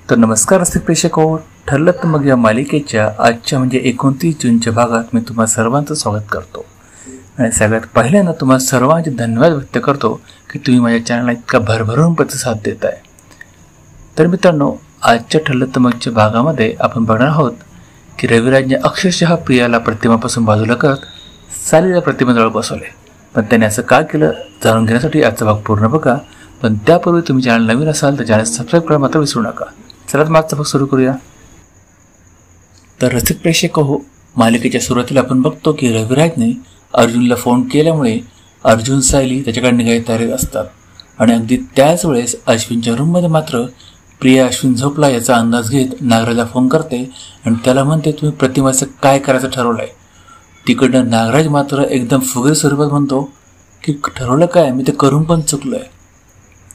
तर नमस्कार रसिक प्रेक्षक हो, ठरलं तर मग या मालिकेच्या आजच्या म्हणजे 29 जूनच्या भागात मी तुम्हा सर्वांचं स्वागत करतो आणि सगळ्यात पहिल्यांदा तुम्हा सर्वांचे धन्यवाद व्यक्त करतो की तुम्ही माझ्या चॅनलला इतका भरभरून प्रतिसाद देत आहे. तर मित्रांनो, आजच्या ठरलं तर मगच्या भागामध्ये आपण बघणार आहोत की रविराजने अक्षरशः प्रियाला प्रतिमापासून बाजूला करत सालीला प्रतिमेजवळ बसवले. पण त्याने असं का केलं जाणून घेण्यासाठी आजचा भाग पूर्ण बघा. पण त्यापूर्वी तुम्ही चॅनल नवीन असाल तर चॅनल सबस्क्राईब करायला मात्र विसरू नका. चला तर मागचा भाग सुरू करूया. तर रसिक प्रेक्षक हो, मालिकेच्या सुरुवातीला आपण बघतो की रविराजने अर्जुनला फोन केल्यामुळे अर्जुन सायली त्याच्याकडे निघायला तयारीत असतात आणि अगदी त्याच वेळेस अश्विनच्या रूममध्ये मात्र प्रिया अश्विन झोपला याचा अंदाज घेत नागराजला फोन करते आणि त्याला म्हणते तुम्ही प्रतिमाचं काय करायचं ठरवलं आहे. तिकडनं नागराज मात्र एकदम फुगीर स्वरूपात म्हणतो की ठरवलं काय, मी ते करून पण चुकलो आहे.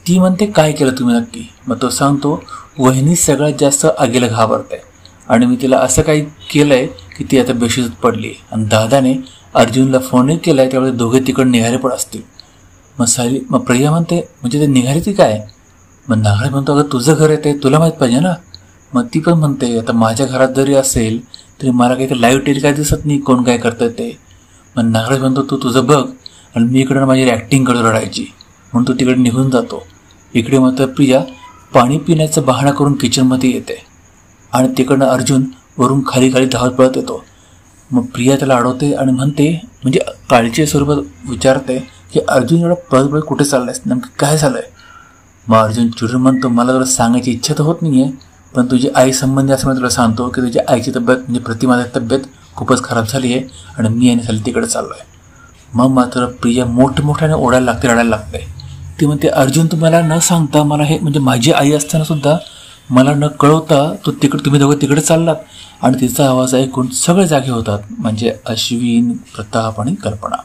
ती म्हणते काय केलं तुम्ही नक्की. मग तो सांगतो वहिनी सगळ्यात जास्त आगीला घाबरते आणि मी तिला असं काही केलं आहे की ती आता बेशुद्ध पडली आणि दादाने अर्जुनला फोनही केला आहे, त्यावेळेस दोघे तिकडे निघाले पण असतील. मग प्रिया म्हणते म्हणजे ते निघाले ती काय. मग नागराज म्हणतो अगं तुझं घर आहे ते तुला माहीत पाहिजे ना. मग ती पण म्हणते आता माझ्या घरात जरी असेल तरी मला काही ते लाईव्ह टेली काय दिसत नाही कोण काय करतं ते. मग नागराज म्हणतो तू तुझं बघ आणि मी इकडं माझी ॲक्टिंग करतो रडायची म्हणून तो तिकडे निघून जातो. इकडे मात्र प्रिया पाणी पिण्याचा बहाणा करून किचनमध्ये येते आणि तिकडनं अर्जुन वरून खाली धावत पळत येतो. मग प्रिया त्याला अडवते आणि म्हणते म्हणजे काळजीच्या स्वरूपात विचारते की अर्जुन एवढा पळत कुठे चाललायस, नेमकं काय झालं आहे. मग अर्जुन चिडून म्हणतो मला तुला सांगायची इच्छा तर होत नाही आहे पण तुझी आई संबंधी असं मी तुला सांगतो की तुझ्या आईची तब्येत म्हणजे प्रतिमाची तब्येत खूपच खराब झाली आहे आणि मी आणि साली तिकडे चाललो आहे. मग मात्र प्रिया मोठमोठ्याने ओढायला लागते, रडायला लागते. ती म्हणते अर्जुन तुम्हाला न सांगता मला हे म्हणजे माझी आई असताना सुद्धा मला न कळवता तुम्ही दोघं तिकडे चाललात. आणि तिचा आवाज ऐकून सगळे जागे होतात म्हणजे अश्विन, प्रताप आणि कल्पना.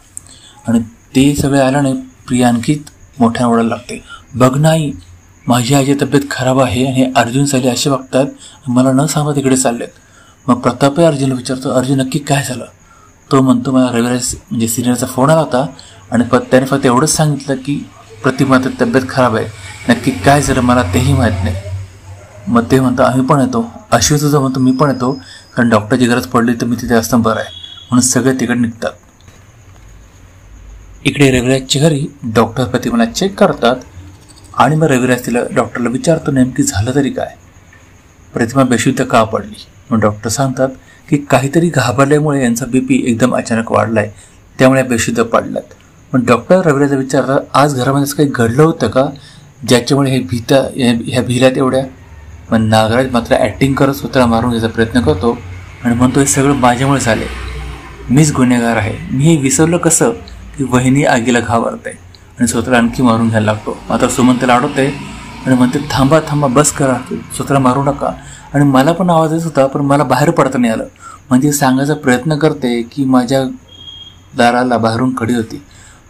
आणि ते सगळे आल्याने प्रिया आणखी मोठ्याने ओढायला लागते. बघ नाही माझी आईची तब्येत खराब आहे आणि अर्जुन साली असे वागतात मला न सांगता तिकडे चाललेत. मग प्रतापही अर्जुनला विचारतो अर्जुन नक्की काय झालं. तो म्हणतो मला रविराज म्हणजे सिनियरचा फोन आला होता आणि त्याने फक्त एवढंच सांगितलं की प्रतिमा तब्येत खराब आहे, नक्की काय झालं मला तेही माहीत नाही. मग ते म्हणतो आम्ही पण येतो. अश्विन सुद्धा म्हणतो मी पण येतो कारण डॉक्टरची गरज पडली तर मी तिथे असतं बरं आहे म्हणून सगळे तिकडे निघतात. इकडे रविराजच्या घरी डॉक्टर प्रतिमाला चेक करतात आणि मग रविराज तिला डॉक्टरला विचारतो नेमकी झालं तरी काय, प्रतिमा बेशुद्ध का पडली. मग डॉक्टर सांगतात की काहीतरी घाबरल्यामुळे यांचा BP एकदम अचानक वाढला आहे त्यामुळे बेशुद्ध पडल्यात. पण डॉक्टर रविराजला विचारतात आज घरामध्ये असं काही घडलं होतं का ज्याच्यामुळे ह्या भिल्यात एवढ्या. मग नागराज मात्र ॲक्टिंग करत स्वतःला मारून घ्यायचा प्रयत्न करतो आणि म्हणतो हे सगळं माझ्यामुळे झाले, मीच गुन्हेगार आहे. मी हे विसरलं कसं की वहिनी आगीला घाबरते आणि स्वतःला आणखी मारून घ्यायला लागतो. मात्र सुमन त्याला अडवते आणि म्हणते थांबा बस करा, स्वतःला मारू नका. आणि मला पण आवाज येत होता पण मला बाहेर पडता नाही आलं. म्हणजे सांगायचा प्रयत्न करते की माझ्या दाराला बाहेरून कडी होती.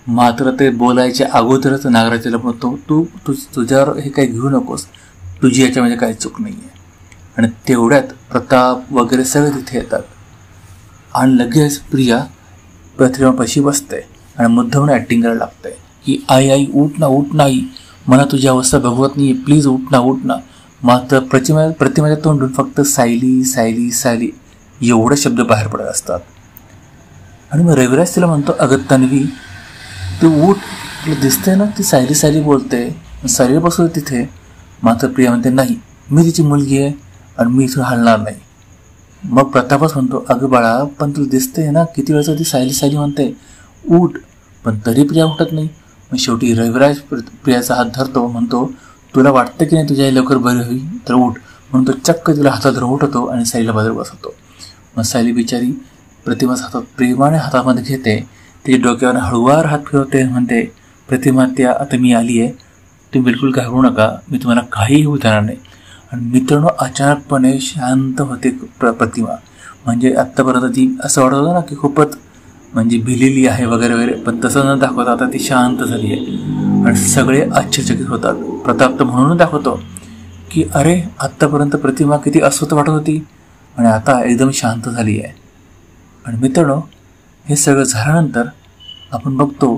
मात्र ते बोलायच्या अगोदरच नागराजला म्हणतो तुझ्यावर हे काही घेऊ नकोस, तुझी याच्यामध्ये काही चूक नाही आहे. आणि तेवढ्यात प्रताप वगैरे सगळे तिथे येतात आणि लगेच प्रिया प्रतिमापाशी बसते आणि मुद्दामून ॲक्टिंग करायला लागते की आई उठ ना आई, मला तुझी अवस्था बघवत नाही, प्लीज उठ ना. मात्र प्रतिमाच्या तोंडून फक्त सायली एवढे शब्द बाहेर पडत असतात. आणि मग रविराज तिला म्हणतो अगं तन्वी तू उठ, तुला दिसते ना ती सायली बोलते, सायली बसवते तिथे. मात्र प्रिया म्हणते नाही मी तिची मुलगी आहे आणि मी इथून हलणार नाही. मग प्रतापच म्हणतो अगं बाळा पण तुला दिसते ना किती वेळचं ती सायली म्हणते उठ, पण तरी प्रिया उठत नाही. मग शेवटी रविराज प्रियाचा हात धरतो, म्हणतो तुला वाटतं की नाही तुझी आई लवकर बरी होईल तर उठ, म्हणून तो चक्क तिला हातात धरून उठवतो आणि सायलीला बाजूला बसवतो. मग सायली बिचारी प्रतिमाचा हातात प्रेमाने हातामध्ये घेते, तिच्या डोक्यावर हळूवार हात फिरवते, म्हणते प्रतिमा आता मी आली आहे, तुम्ही बिलकुल घाबरू नका, मी तुम्हाला काहीही होऊ देणार नाही. आणि मित्रांनो अचानकपणे शांत होते प्रतिमा. म्हणजे आत्तापर्यंत ती असं वाटत होतं ना की खूपच म्हणजे भिलेली आहे वगैरे पण तसं न दाखवता आता ती शांत झाली आहे आणि सगळे आश्चर्यचकित होतात. प्रताप तर म्हणून दाखवतो की अरे आत्तापर्यंत प्रतिमा किती अस्वस्थ वाटत होती आणि आता एकदम शांत झाली आहे. आणि मित्रांनो हे सगळं झाल्यानंतर आपण बघतो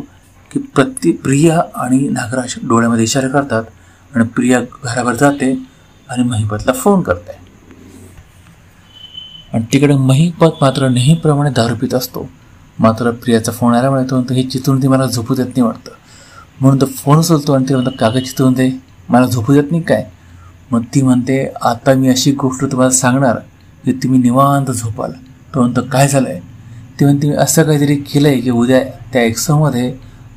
की प्रिया आणि नागराज डोळ्यामध्ये इशारा करतात आणि प्रिया घरावर जाते आणि महिपतला फोन करते. आणि तिकडे महिपत मात्र नेहमीप्रमाणे दारू पित असतो. मात्र प्रियाचा फोन आल्यामुळे तो म्हणतो, हे चितवून दे, मला झोपू देत नाही वाटतं. म्हणून तो फोन उचलतो आणि ती म्हणतो, कागद चितवून दे, मला झोपू देत नाही काय. मग ती म्हणते, आता मी अशी गोष्ट तुम्हाला सांगणार की तुम्ही निवांत झोपाल. तो म्हणतो, काय झालं आहे. ती म्हणते, मी असं काहीतरी केलं आहे की उद्या त्या एक्सोमध्ये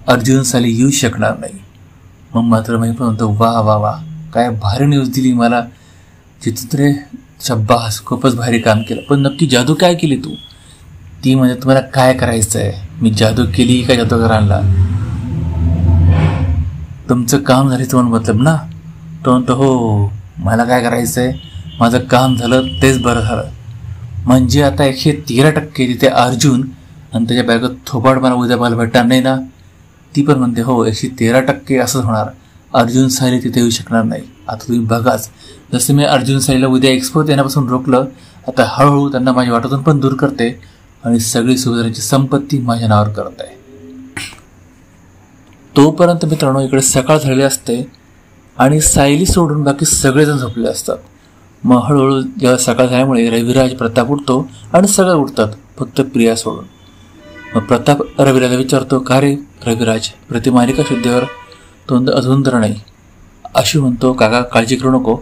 अर्जुन साली येऊ शकणार नाही. मग मात्र महिपत म्हणतो, वा वा वा, काय भारी न्यूज दिली मला चित्रे, शब्बास, खूपच भारी काम केलं. पण नक्की जादू काय केली तू. ती म्हणजे तुम्हाला काय करायचं आहे, मी जादू केली का जादूगारांना. तुमचं काम झालं तुम्हाला मतलब ना. तो म्हणतो, हो, मला काय करायचं आहे, माझं काम झालं तेच बरं झालं. म्हणजे आता 113% तिथे अर्जुन आणि त्याच्या बॅगेत थोबाड मला उद्या मला भेटणार नाही ना. ती पण म्हणते, हो, 113% असंच होणार, अर्जुन सायली तिथे येऊ शकणार नाही. आता तुम्ही बघाच, जसं मी अर्जुन सायलीला उद्या एक्सपोत येण्यापासून रोखलं, आता हळूहळू त्यांना माझ्या वाटातून पण दूर करते आणि सगळी सुविधांची संपत्ती माझ्या नावावर करत आहे. तोपर्यंत मित्रांनो इकडे सकाळ झालेली असते आणि सायली सोडून बाकी सगळेजण झोपले असतात. मग हळूहळू जेव्हा सकाळ झाल्यामुळे रविराज, प्रताप उठतो आणि सगळे उठतात फक्त प्रिया सोडून. मग प्रताप रविराजला विचारतो, का रे रविराज, प्रतिमा आली का शुद्धीवर. तो म्हणतो, अजून तर नाही. अशी म्हणतो, काका काळजी करू नको,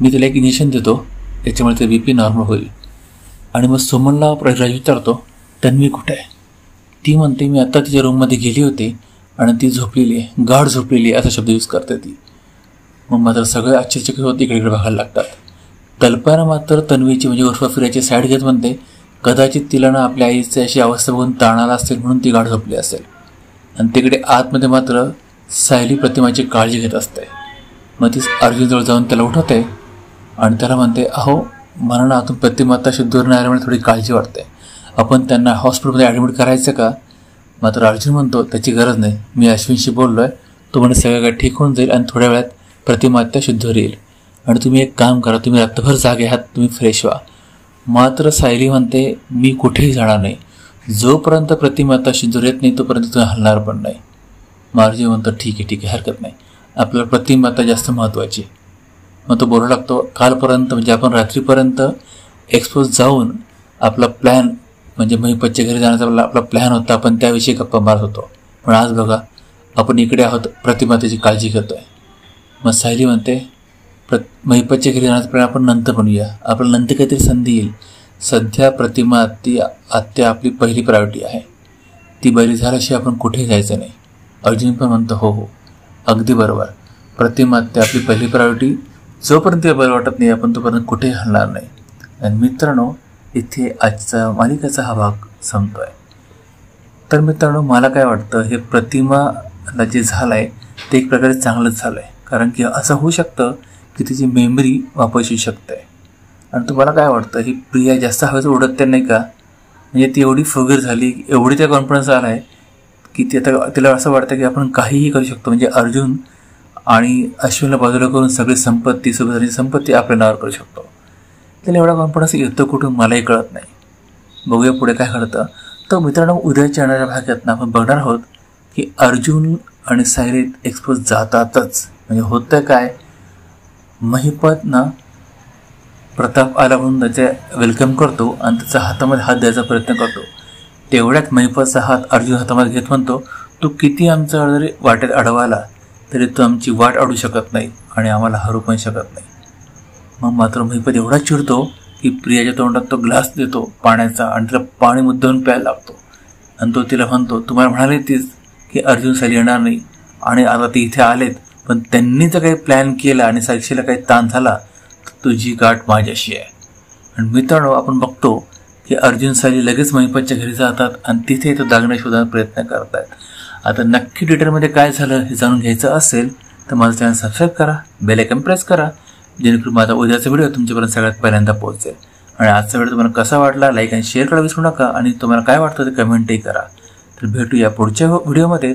मी तिला एक इंजेक्शन देतो, त्याच्यामुळे ते BP नॉर्मल होईल. आणि मग सुमनला रविराज विचारतो, तन्वी कुठे आहे. ती म्हणते, मी आत्ता तिच्या रूममध्ये गेली होती आणि ती झोपलेली आहे, गाढ झोपलेली आहे, असा शब्द यूज करते ती. मग मात्र सगळे आश्चर्यचकित होत इकडे बघायला लागतात. कल्पना मात्र तन्वीची म्हणजे उर्फ फिरायची साईड घेत म्हणते, कदाचित तिला ना आपल्या आईची अशी अवस्था बघून ताण आला असेल म्हणून ती गाढ झोपली असेल. आणि तिकडे आतमध्ये मात्र सायली प्रतिमाची काळजी घेत असते. मग ती अर्जुनजवळ जाऊन त्याला उठवते आणि त्याला म्हणते, अहो, मला ना आतून प्रतिमा आता शुद्धीवर नाही आल्यामुळे थोडी काळजी वाटते, आपण त्यांना हॉस्पिटलमध्ये ॲडमिट करायचं का. मात्र अर्जुन म्हणतो, त्याची गरज नाही, मी अश्विनशी बोललो आहे, तो म्हणजे सगळं काय ठीक होऊन जाईल आणि थोड्या वेळात प्रतिमा त्या शुद्धीवर येईल. आणि तुम्ही एक काम करा, तुम्ही रात्रभर जागे आहात, तुम्ही फ्रेश व्हा. मात्र सायली म्हणते, मी कुठेही जाणार नाही, जोपर्यंत प्रतिमा आता शुद्धीवर येत नाही तोपर्यंत तुम्ही हलणार पण नाही. मग अर्जुन म्हणतो, ठीक आहे, हरकत नाही, आपल्याला प्रतिमा आता जास्त महत्त्वाची. मग तो बोलू लागतो, कालपर्यंत म्हणजे आपण रात्रीपर्यंत एक्सपोज जाऊन आपला प्लॅन म्हणजे महिपतच्या घरी जाण्याचा आपला प्लॅन होता, आपण त्याविषयी गप्पा मारत होतो. पण आज बघा, आपण इकडे आहोत, प्रतिमा त्याची काळजी करतो आहे. मग सायली म्हणते, महिपतच्या घरी जाण्याचा प्लॅन आपण नंतर बनवूया, आपल्याला नंतर काहीतरी संधी येईल, सध्या प्रतिमा आत्या आपली पहिली प्रायोरिटी आहे, ती बरी झाल्याशिवाय आपण कुठेही जायचं नाही. अर्जुन पण म्हणतो, हो, अगदी बरोबर, प्रतिमा आत्या आपली पहिली प्रायोरिटी, जोपर्यंत बरं वाटत नाही आपण तोपर्यंत कुठेही हलणार नाही. आणि मित्रांनो, इथे आजचा मालिकेचा हा भाग संपतो आहे. तर मित्रांनो, मला काय वाटतं, हे प्रतिमाला जे झालं आहे ते एक प्रकारे चांगलंच झालं आहे, कारण की असं होऊ शकतं की तिची मेमरी वापस येऊ शकते. आणि तुम्हाला काय वाटतं, ही प्रिया जास्त हवेचं उडत तर नाही का. म्हणजे ती एवढी फुगीर झाली, एवढी त्या कॉन्फिडन्स आला आहे की ती आता तिला असं वाटतं की आपण काहीही करू शकतो. म्हणजे अर्जुन आणि अश्विनला बाजूला करून सगळी संपत्ती, सुभद्राची संपत्ती आपल्या नावावर करू शकतो. त्याला एवढा कॉन्फिडन्स येतो कुठून मलाही कळत नाही. बघूया पुढे काय घडतं. तर मित्रांनो, उद्याच्या येणाऱ्या भागात आपण बघणार आहोत की अर्जुन आणि सायली एक्सपोज जातातच. म्हणजे होतं काय, महिपत ना प्रताप आला म्हणून त्याचे वेलकम करतो आणि त्याचा हातामध्ये हात द्यायचा प्रयत्न करतो. तेवढ्यात महिपतचा हात अर्जुन हातामध्ये घेत म्हणतो, तू किती आमचा जरी वाटेत अडवाला तरी तू आमची वाट अडू शकत नाही आणि आम्हाला हरू पण शकत नाही. मग मात्र महिपत एवढा चिडतो की प्रियाच्या तोंडात तो ग्लास देतो पाण्याचा आणि तिला पाणी मुद्दामून प्यायला लागतो. आणि तो तिला म्हणतो, तुम्हाला म्हणाले तीच की अर्जुन सायली येणार नाही आणि आता ते इथे आलेत, पण त्यांनी जर काही प्लॅन केला आणि साक्षीला काही ताण झाला तर तुझी गाठ माझ्याशी आहे. आणि मित्रांनो, आपण बघतो की अर्जुन सायली लगेच महिपतच्या घरी जातात आणि तिथे तो दागिने शोधण्याचा प्रयत्न करत आहेत. आता नक्की डिटेलमध्ये काय झालं हे जाणून घ्यायचं असेल तर माझं चॅनल सबस्क्राईब करा, बेल आयकॉन प्रेस करा, जेणेकरून माझा उद्याचा व्हिडिओ तुमच्यापर्यंत सगळ्यात पहिल्यांदा पोहोचेल. आणि आजचा व्हिडिओ तुम्हाला कसा वाटला, लाईक आणि शेअर करायला विसरू नका आणि तुम्हाला काय वाटतं ते कमेंटही करा. तर भेटूया पुढच्या व्हिडिओमध्ये.